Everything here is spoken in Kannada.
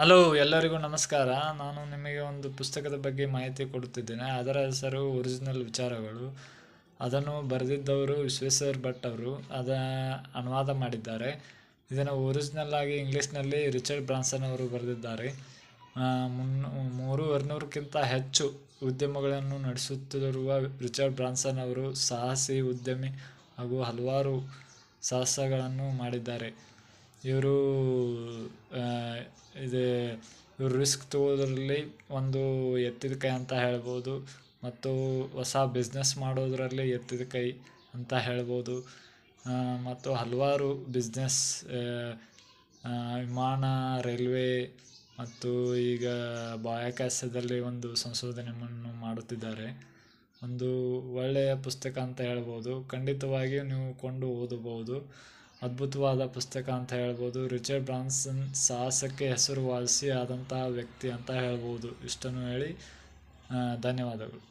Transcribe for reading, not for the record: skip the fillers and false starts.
ಹಲೋ ಎಲ್ಲರಿಗೂ ನಮಸ್ಕಾರ. ನಾನು ನಿಮಗೆ ಒಂದು ಪುಸ್ತಕದ ಬಗ್ಗೆ ಮಾಹಿತಿ ಕೊಡುತ್ತಿದ್ದೇನೆ. ಅದರ ಹೆಸರು ಒರಿಜಿನಲ್ ವಿಚಾರಗಳು. ಅದನ್ನು ಬರೆದಿದ್ದವರು ವಿಶ್ವೇಶ್ವರ ಭಟ್ ಅವರು. ಅನುವಾದ ಮಾಡಿದ್ದಾರೆ. ಇದನ್ನು ಒರಿಜಿನಲ್ ಆಗಿ ಇಂಗ್ಲೀಷ್ನಲ್ಲಿ ರಿಚರ್ಡ್ ಬ್ರಾನ್ಸನ್ ಅವರು ಬರೆದಿದ್ದಾರೆ. 300ಕ್ಕಿಂತ ಹೆಚ್ಚು ಉದ್ಯಮಗಳನ್ನು ನಡೆಸುತ್ತಿರುವ ರಿಚರ್ಡ್ ಬ್ರಾನ್ಸನ್ ಅವರು ಸಾಹಸಿ ಉದ್ಯಮಿ ಹಾಗೂ ಹಲವಾರು ಸಾಹಸಗಳನ್ನು ಮಾಡಿದ್ದಾರೆ. ಇವರು ಇವರು ರಿಸ್ಕ್ ತಗೋದ್ರಲ್ಲಿ ಒಂದು ಎತ್ತಿದ ಕೈ ಅಂತ ಹೇಳ್ಬೋದು, ಮತ್ತು ಹೊಸ ಬಿಸ್ನೆಸ್ ಮಾಡೋದರಲ್ಲಿ ಎತ್ತಿದ ಕೈ ಅಂತ ಹೇಳ್ಬೋದು. ಮತ್ತು ಹಲವಾರು ಬಿಸ್ನೆಸ್, ವಿಮಾನ, ರೈಲ್ವೆ ಮತ್ತು ಈಗ ಬಾಹ್ಯಾಕಾಶದಲ್ಲಿ ಒಂದು ಸಂಶೋಧನೆಯನ್ನು ಮಾಡುತ್ತಿದ್ದಾರೆ. ಒಂದು ಒಳ್ಳೆಯ ಪುಸ್ತಕ ಅಂತ ಹೇಳ್ಬೋದು. ಖಂಡಿತವಾಗಿಯೂ ನೀವು ಕೊಂಡು ಓದಬಹುದು. ಅದ್ಭುತವಾದ ಪುಸ್ತಕ ಅಂತ ಹೇಳ್ಬೋದು. ರಿಚರ್ಡ್ ಬ್ರಾನ್ಸನ್ ಸಾಹಸಕ್ಕೆ ಹೆಸರುವಾಸಿ ಆದಂತಹ ವ್ಯಕ್ತಿ ಅಂತ ಹೇಳ್ಬೋದು. ಇಷ್ಟನ್ನು ಹೇಳಿ ಧನ್ಯವಾದಗಳು.